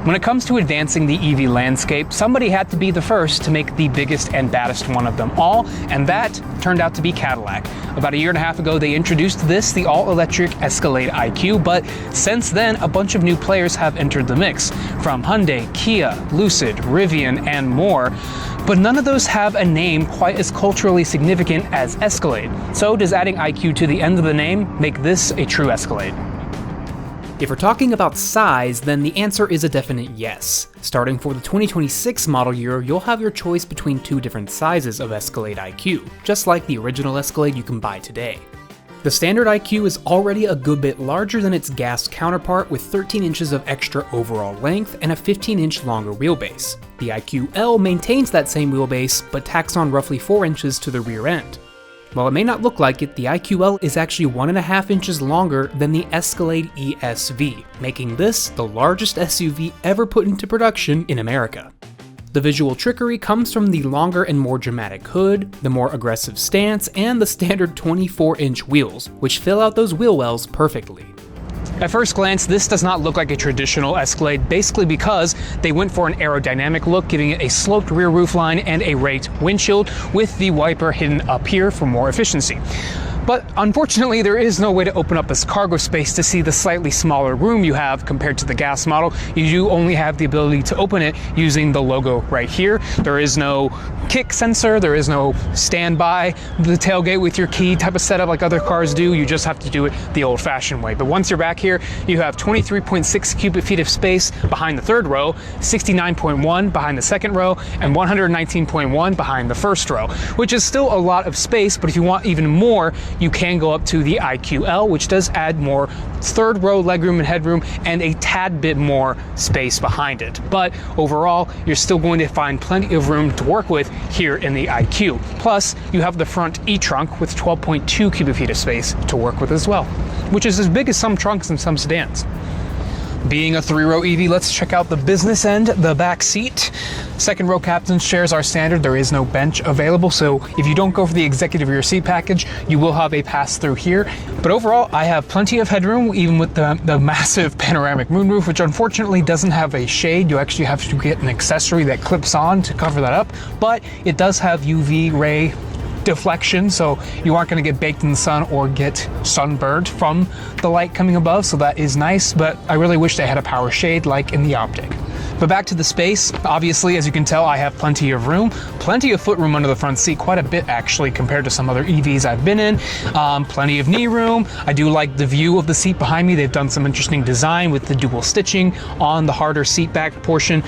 When it comes to advancing the EV landscape, somebody had to be the first to make the biggest and baddest one of them all, and that turned out to be Cadillac. About a year and a half ago, they introduced the all-electric Escalade IQ, but since then, a bunch of new players have entered the mix, from Hyundai, Kia, Lucid, Rivian, and more. But none of those have a name quite as culturally significant as Escalade. So does adding IQ to the end of the name make this a true Escalade? If we're talking about size, then the answer is a definite yes. Starting for the 2026 model year, you'll have your choice between two different sizes of Escalade IQ, just like the original Escalade you can buy today. The standard IQ is already a good bit larger than its gas counterpart, with 13 inches of extra overall length and a 15-inch longer wheelbase. The IQ-L maintains that same wheelbase, but tacks on roughly 4 inches to the rear end. While it may not look like it, the IQ-L is actually 1.5 inches longer than the Escalade ESV, making this the largest SUV ever put into production in America. The visual trickery comes from the longer and more dramatic hood, the more aggressive stance, and the standard 24-inch wheels, which fill out those wheel wells perfectly. At first glance, this does not look like a traditional Escalade, basically because they went for an aerodynamic look, giving it a sloped rear roofline and a raked windshield, with the wiper hidden up here for more efficiency. But unfortunately, there is no way to open up this cargo space to see the slightly smaller room you have compared to the gas model. You do only have the ability to open it using the logo right here. There is no kick sensor, there is no standby, the tailgate with your key type of setup like other cars do. You just have to do it the old-fashioned way. But once you're back here, you have 23.6 cubic feet of space behind the third row, 69.1 behind the second row, and 119.1 behind the first row, which is still a lot of space, but if you want even more, you can go up to the IQ-L, which does add more third row legroom and headroom and a tad bit more space behind it. But overall, you're still going to find plenty of room to work with here in the IQ. Plus, you have the front e-trunk with 12.2 cubic feet of space to work with as well, which is as big as some trunks and some sedans. Being a 3-row EV, let's check out the business end, the back seat. Second row captain's chairs are standard. There is no bench available, so if you don't go for the executive rear seat package, you will have a pass-through here. But overall, I have plenty of headroom, even with the massive panoramic moonroof, which unfortunately doesn't have a shade. You actually have to get an accessory that clips on to cover that up, but it does have UV ray deflection, so you aren't going to get baked in the sun or get sunburned from the light coming above, so that is nice, but I really wish they had a power shade like in the Optic. But back to the space, obviously, as you can tell, I have plenty of room, plenty of footroom under the front seat, quite a bit actually compared to some other EVs I've been in. Plenty of knee room. I do like the view of the seat behind me. They've done some interesting design with the dual stitching on the harder seat back portion.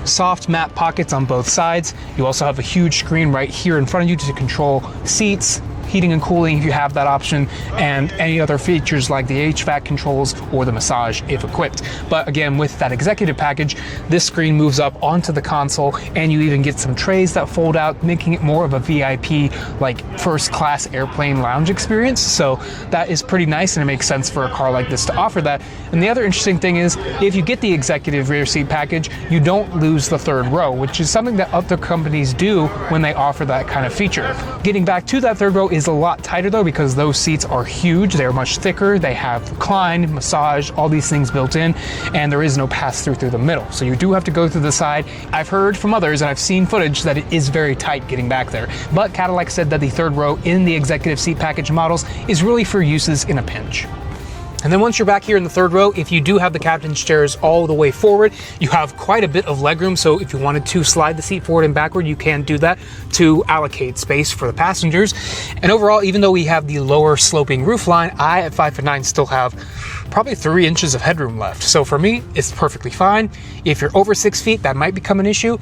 Soft matte pockets on both sides. You also have a huge screen right here in front of you to control seats, heating and cooling if you have that option, and any other features like the HVAC controls or the massage if equipped. But again, with that executive package, this screen moves up onto the console, and you even get some trays that fold out, making it more of a VIP, like first class airplane lounge experience. So that is pretty nice, and it makes sense for a car like this to offer that. And the other interesting thing is, if you get the executive rear seat package, you don't lose the third row, which is something that other companies do when they offer that kind of feature. Getting back to that third row is a lot tighter though, because those seats are huge. They're much thicker. They have recline, massage, all these things built in, and there is no pass-through through the middle. So you do have to go through the side. I've heard from others, and I've seen footage, that it is very tight getting back there. But Cadillac said that the third row in the executive seat package models is really for uses in a pinch. And then once you're back here in the third row, if you do have the captain's chairs all the way forward, you have quite a bit of legroom. So if you wanted to slide the seat forward and backward, you can do that to allocate space for the passengers. And overall, even though we have the lower sloping roofline, I at 5'9" still have probably 3 inches of headroom left. So for me, it's perfectly fine. If you're over 6 feet, that might become an issue,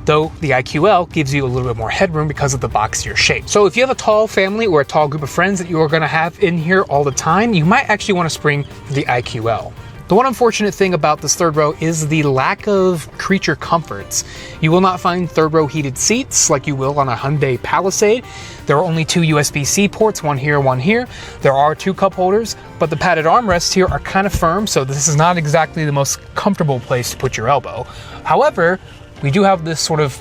though the IQ-L gives you a little bit more headroom because of the boxier shape. So if you have a tall family or a tall group of friends that you are going to have in here all the time, you might actually want to spring for the IQ-L. The one unfortunate thing about this third row is the lack of creature comforts. You will not find third row heated seats like you will on a Hyundai Palisade. There are only 2 USB-C ports, one here, one here. There are 2 cup holders, but the padded armrests here are kind of firm, so this is not exactly the most comfortable place to put your elbow. However, we do have this sort of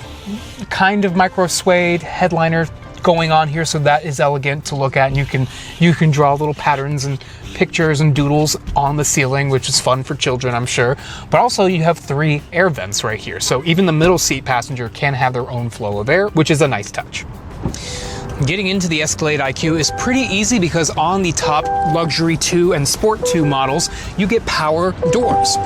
kind of micro suede headliner going on here, so that is elegant to look at, and you can draw little patterns and pictures and doodles on the ceiling, which is fun for children, I'm sure. But also you have 3 air vents right here, so even the middle seat passenger can have their own flow of air, which is a nice touch. Getting into the Escalade IQ is pretty easy because on the top Luxury 2 and Sport 2 models, you get power doors.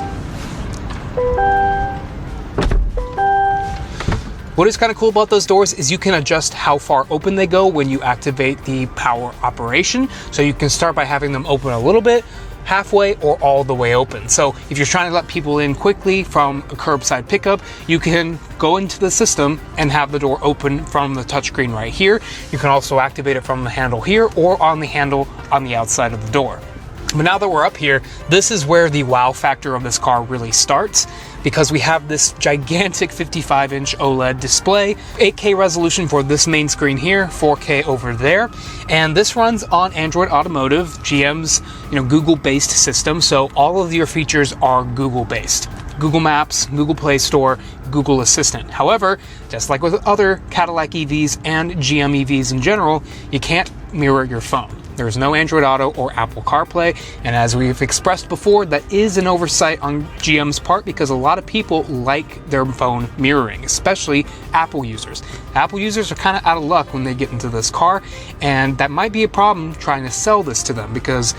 What is kind of cool about those doors is you can adjust how far open they go when you activate the power operation. So you can start by having them open a little bit, halfway, or all the way open. So if you're trying to let people in quickly from a curbside pickup, you can go into the system and have the door open from the touchscreen right here. You can also activate it from the handle here or on the handle on the outside of the door. But now that we're up here, this is where the wow factor of this car really starts, because we have this gigantic 55-inch OLED display, 8K resolution for this main screen here, 4K over there, and this runs on Android Automotive, GM's Google-based system, so all of your features are Google-based. Google Maps, Google Play Store, Google Assistant. However, just like with other Cadillac EVs and GM EVs in general, you can't mirror your phone. There is no Android Auto or Apple CarPlay, and as we've expressed before, that is an oversight on GM's part because a lot of people like their phone mirroring, especially Apple users. Apple users are kind of out of luck when they get into this car, and that might be a problem trying to sell this to them because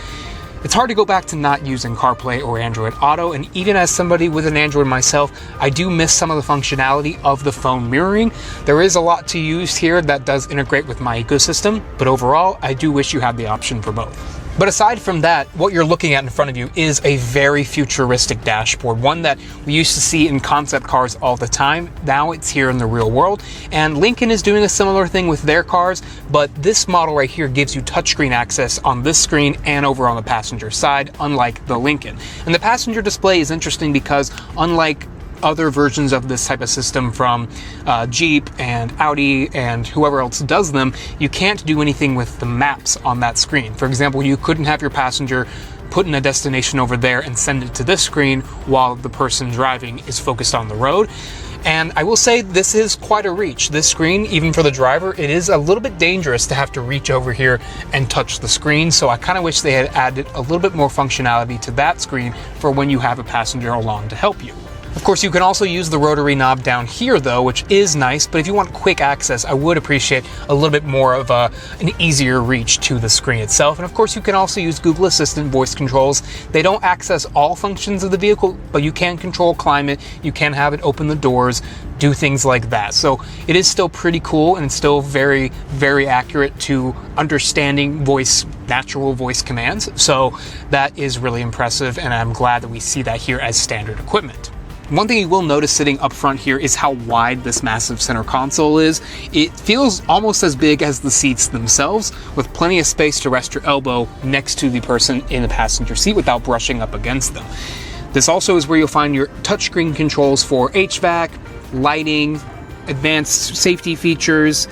it's hard to go back to not using CarPlay or Android Auto, and even as somebody with an Android myself, I do miss some of the functionality of the phone mirroring. There is a lot to use here that does integrate with my ecosystem, but overall, I do wish you had the option for both. But aside from that, what you're looking at in front of you is a very futuristic dashboard, one that we used to see in concept cars all the time. Now it's here in the real world, and Lincoln is doing a similar thing with their cars, but this model right here gives you touchscreen access on this screen and over on the passenger side, unlike the Lincoln. And the passenger display is interesting because unlike other versions of this type of system from Jeep and Audi and whoever else does them, you can't do anything with the maps on that screen. For example, you couldn't have your passenger put in a destination over there and send it to this screen while the person driving is focused on the road. And I will say this is quite a reach. This screen, even for the driver, it is a little bit dangerous to have to reach over here and touch the screen. So I kind of wish they had added a little bit more functionality to that screen for when you have a passenger along to help you. Of course, you can also use the rotary knob down here though, which is nice, but if you want quick access, I would appreciate a little bit more of an easier reach to the screen itself. And of course, you can also use Google Assistant voice controls. They don't access all functions of the vehicle, but you can control climate, you can have it open the doors, do things like that. So it is still pretty cool, and it's still very, very accurate to understanding natural voice commands. So that is really impressive, and I'm glad that we see that here as standard equipment. One thing you will notice sitting up front here is how wide this massive center console is. It feels almost as big as the seats themselves, with plenty of space to rest your elbow next to the person in the passenger seat without brushing up against them. This also is where you'll find your touchscreen controls for HVAC, lighting, advanced safety features,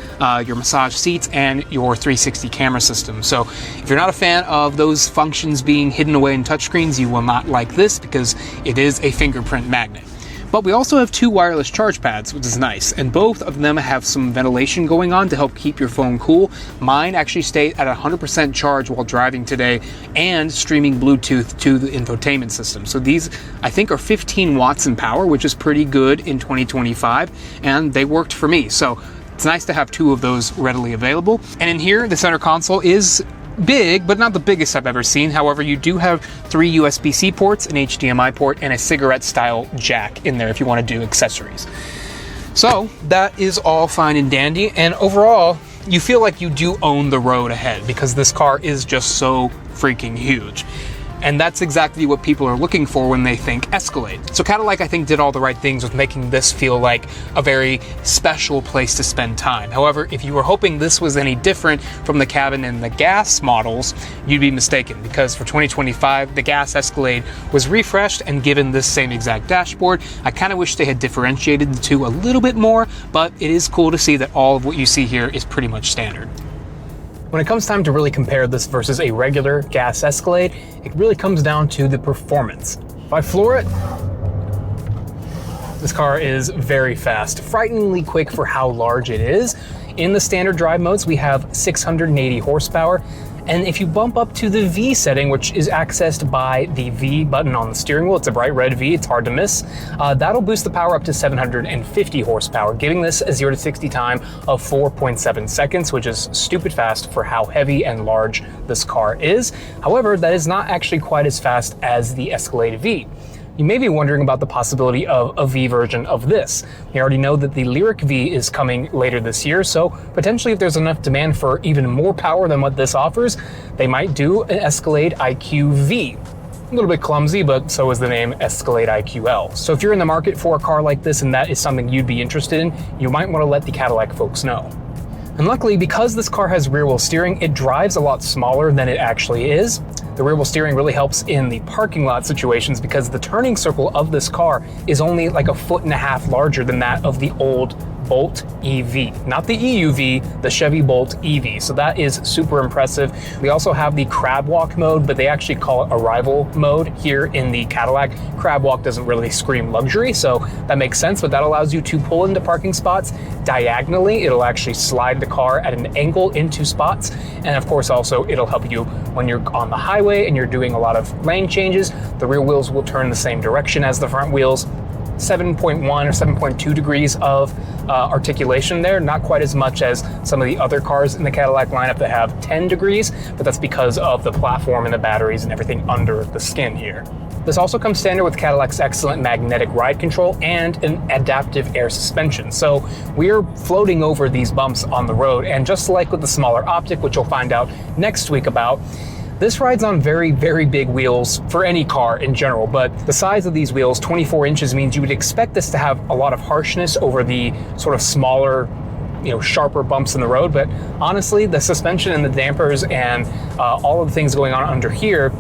your massage seats, and your 360 camera system. So if you're not a fan of those functions being hidden away in touchscreens, you will not like this because it is a fingerprint magnet. But we also have 2 wireless charge pads, which is nice, and both of them have some ventilation going on to help keep your phone cool. Mine actually stayed at 100% charge while driving today and streaming Bluetooth to the infotainment system. So these, I think, are 15 watts in power, which is pretty good in 2025, and they worked for me. So it's nice to have 2 of those readily available. And in here, the center console is big, but not the biggest I've ever seen. However, you do have 3 USB-C ports, an HDMI port, and a cigarette-style jack in there if you want to do accessories. So that is all fine and dandy, and overall, you feel like you do own the road ahead because this car is just so freaking huge. And that's exactly what people are looking for when they think Escalade. So Cadillac, I think, did all the right things with making this feel like a very special place to spend time. However, if you were hoping this was any different from the cabin in the gas models, you'd be mistaken, because for 2025, the gas Escalade was refreshed and given this same exact dashboard. I kind of wish they had differentiated the 2 a little bit more, but it is cool to see that all of what you see here is pretty much standard. When it comes time to really compare this versus a regular gas Escalade, it really comes down to the performance. If I floor it, this car is very fast, frighteningly quick for how large it is. In the standard drive modes, we have 680 horsepower. And if you bump up to the V setting, which is accessed by the V button on the steering wheel, it's a bright red V, it's hard to miss, that'll boost the power up to 750 horsepower, giving this a 0 to 60 time of 4.7 seconds, which is stupid fast for how heavy and large this car is. However, that is not actually quite as fast as the Escalade V. You may be wondering about the possibility of a V version of this. We already know that the Lyric V is coming later this year, so potentially if there's enough demand for even more power than what this offers, they might do an Escalade IQ V. A little bit clumsy, but so is the name Escalade IQL. So if you're in the market for a car like this and that is something you'd be interested in, you might want to let the Cadillac folks know. And luckily, because this car has rear wheel steering, it drives a lot smaller than it actually is. The rear wheel steering really helps in the parking lot situations because the turning circle of this car is only like 1.5 feet larger than that of the old Bolt EV, not the EUV, the Chevy Bolt EV. So that is super impressive. We also have the crab walk mode, but they actually call it arrival mode here in the Cadillac. Crab walk doesn't really scream luxury, so that makes sense, but that allows you to pull into parking spots diagonally. It'll actually slide the car at an angle into spots. And of course, also it'll help you when you're on the highway and you're doing a lot of lane changes. The rear wheels will turn the same direction as the front wheels. 7.1 or 7.2 degrees of articulation there, not quite as much as some of the other cars in the Cadillac lineup that have 10 degrees, but that's because of the platform and the batteries and everything under the skin here. This also comes standard with Cadillac's excellent magnetic ride control and an adaptive air suspension. So we're floating over these bumps on the road, and just like with the smaller optic, which you'll find out next week about, this rides on very, very big wheels for any car in general, but the size of these wheels, 24 inches, means you would expect this to have a lot of harshness over the sort of smaller, sharper bumps in the road. But honestly, the suspension and the dampers and all of the things going on under here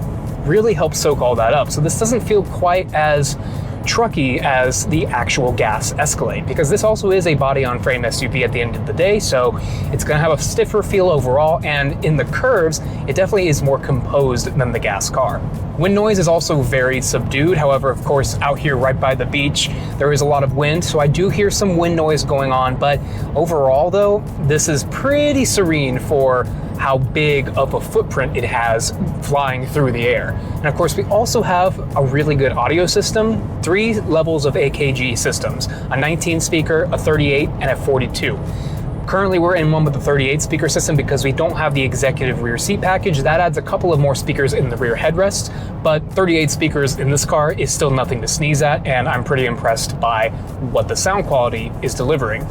really help soak all that up. So this doesn't feel quite as trucky as the actual gas Escalade, because this also is a body-on-frame SUV at the end of the day, so it's going to have a stiffer feel overall, and in the curves, it definitely is more composed than the gas car. Wind noise is also very subdued. However, of course, out here right by the beach, there is a lot of wind, so I do hear some wind noise going on, but overall though, this is pretty serene for how big of a footprint it has flying through the air. And of course, we also have a really good audio system, 3 levels of AKG systems, a 19 speaker, a 38, and a 42. Currently, we're in one with the 38 speaker system because we don't have the executive rear seat package. That adds a couple of more speakers in the rear headrest, but 38 speakers in this car is still nothing to sneeze at, and I'm pretty impressed by what the sound quality is delivering.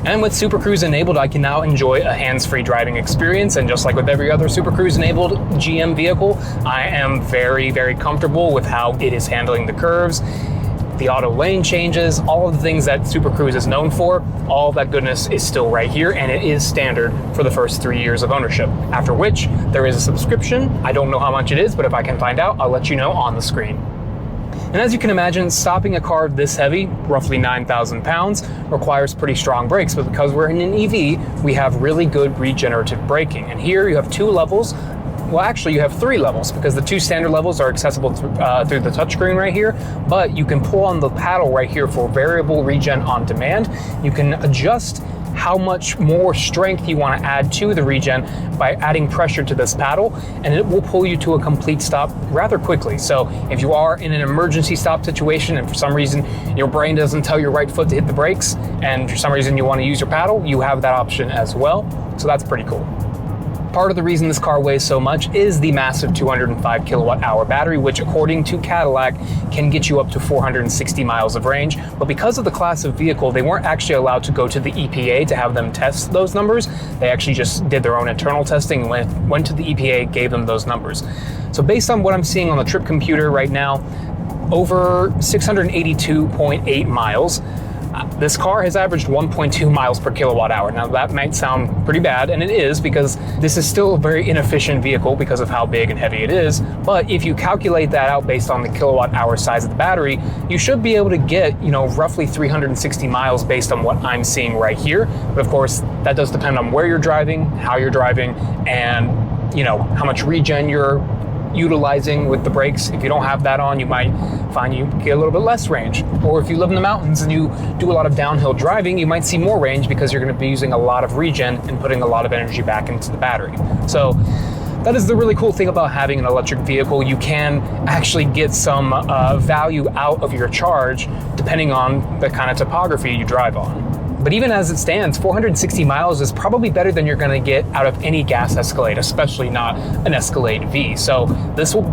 And with Super Cruise enabled, I can now enjoy a hands-free driving experience, and just like with every other Super Cruise enabled GM vehicle, I am very, very comfortable with how it is handling the curves, the auto lane changes, all of the things that Super Cruise is known for. All of that goodness is still right here, and it is standard for the first 3 years of ownership, after which there is a subscription. I don't know how much it is, but if I can find out, I'll let you know on the screen. And as you can imagine, stopping a car this heavy, roughly 9,000 pounds, requires pretty strong brakes, but because we're in an EV, we have really good regenerative braking. And here you have 2 levels. Well, actually you have 3 levels, because the 2 standard levels are accessible through the touchscreen right here, but you can pull on the paddle right here for variable regen on demand. You can adjust how much more strength you want to add to the regen by adding pressure to this paddle, and it will pull you to a complete stop rather quickly. So if you are in an emergency stop situation and for some reason your brain doesn't tell your right foot to hit the brakes, and for some reason you want to use your paddle, you have that option as well. So that's pretty cool. Part of the reason this car weighs so much is the massive 205 kilowatt hour battery, which according to Cadillac can get you up to 460 miles of range. But because of the class of vehicle, they weren't actually allowed to go to the EPA to have them test those numbers. They actually just did their own internal testing and went to the EPA, gave them those numbers. So based on what I'm seeing on the trip computer right now, over 682.8 miles, this car has averaged 1.2 miles per kilowatt hour. Now that might sound pretty bad, and it is, because this is still a very inefficient vehicle because of how big and heavy it is. But if you calculate that out based on the kilowatt hour size of the battery, you should be able to get, roughly 360 miles based on what I'm seeing right here. But of course, that does depend on where you're driving, how you're driving, and how much regen you're utilizing with the brakes. If you don't have that on, you might find you get a little bit less range. Or if you live in the mountains and you do a lot of downhill driving, you might see more range because you're going to be using a lot of regen and putting a lot of energy back into the battery. So that is the really cool thing about having an electric vehicle. You can actually get some value out of your charge depending on the kind of topography you drive on. But even as it stands, 460 miles is probably better than you're going to get out of any gas Escalade, especially not an Escalade V. So this will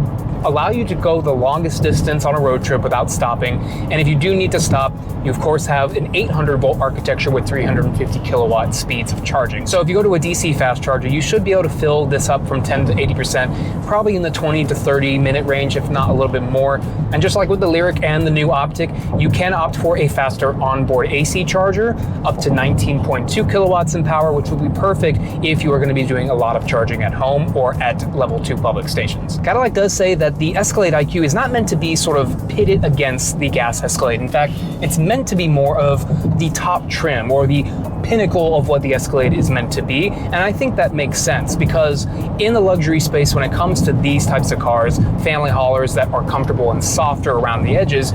allow you to go the longest distance on a road trip without stopping. And if you do need to stop, you of course have an 800 volt architecture with 350 kilowatt speeds of charging. So if you go to a DC fast charger, you should be able to fill this up from 10 to 80%, probably in the 20 to 30 minute range, if not a little bit more. And just like with the Lyriq and the new Optic, you can opt for a faster onboard AC charger, up to 19.2 kilowatts in power, which will be perfect if you are going to be doing a lot of charging at home or at level 2 public stations. Cadillac does say that the Escalade IQ is not meant to be sort of pitted against the gas Escalade. In fact, it's meant to be more of the top trim or the pinnacle of what the Escalade is meant to be. And I think that makes sense because in the luxury space, when it comes to these types of cars, family haulers that are comfortable and softer around the edges,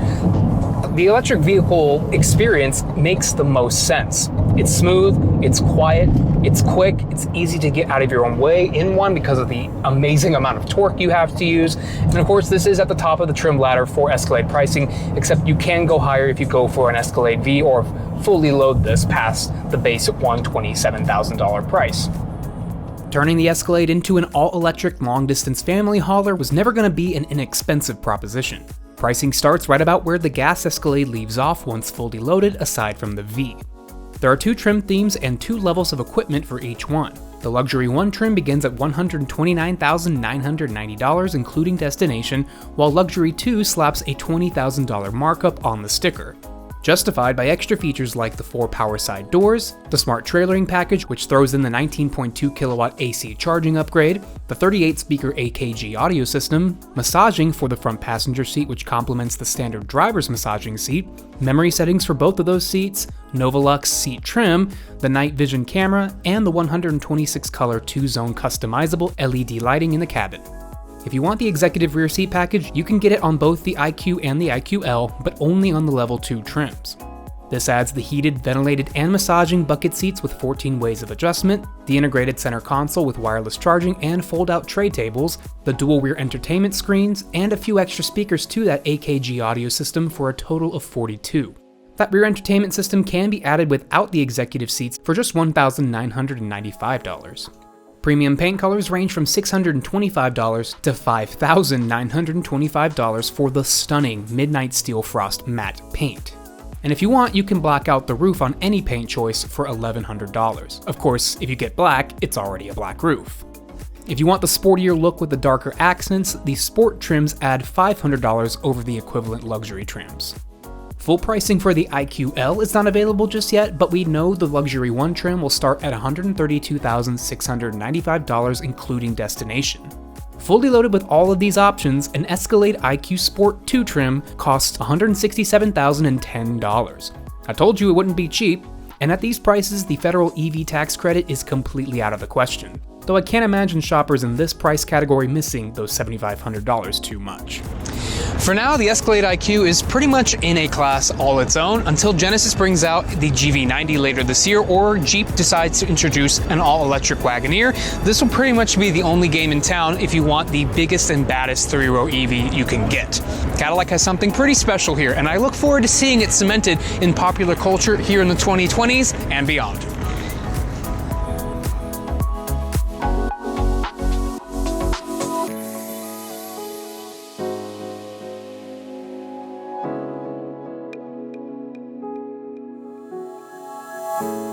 the electric vehicle experience makes the most sense. It's smooth, it's quiet, it's quick, it's easy to get out of your own way in one because of the amazing amount of torque you have to use. And of course, this is at the top of the trim ladder for Escalade pricing, except you can go higher if you go for an Escalade V or fully load this past the base $127,000 price. Turning the Escalade into an all-electric long-distance family hauler was never going to be an inexpensive proposition. Pricing starts right about where the gas Escalade leaves off once fully loaded, aside from the V. There are 2 trim themes and 2 levels of equipment for each one. The Luxury 1 trim begins at $129,990 including destination, while Luxury 2 slaps a $20,000 markup on the sticker. Justified by extra features like the 4 power side doors, the smart trailering package which throws in the 19.2 kilowatt AC charging upgrade, the 38 speaker AKG audio system, massaging for the front passenger seat which complements the standard driver's massaging seat, memory settings for both of those seats, Novolux seat trim, the night vision camera, and the 126 color 2-zone customizable LED lighting in the cabin. If you want the executive rear seat package, you can get it on both the IQ and the IQL, but only on the level 2 trims. This adds the heated, ventilated, and massaging bucket seats with 14 ways of adjustment, the integrated center console with wireless charging and fold-out tray tables, the dual rear entertainment screens, and a few extra speakers to that AKG audio system for a total of 42. That rear entertainment system can be added without the executive seats for just $1,995. Premium paint colors range from $625 to $5,925 for the stunning Midnight Steel Frost matte paint. And if you want, you can black out the roof on any paint choice for $1,100. Of course, if you get black, it's already a black roof. If you want the sportier look with the darker accents, the sport trims add $500 over the equivalent luxury trims. Full pricing for the IQL is not available just yet, but we know the Luxury 1 trim will start at $132,695 including destination. Fully loaded with all of these options, an Escalade IQ Sport 2 trim costs $167,010. I told you it wouldn't be cheap, and at these prices the federal EV tax credit is completely out of the question. Though I can't imagine shoppers in this price category missing those $7,500 too much. For now, the Escalade IQ is pretty much in a class all its own until Genesis brings out the GV90 later this year or Jeep decides to introduce an all-electric Wagoneer. This will pretty much be the only game in town if you want the biggest and baddest 3-row EV you can get. Cadillac has something pretty special here, and I look forward to seeing it cemented in popular culture here in the 2020s and beyond. you.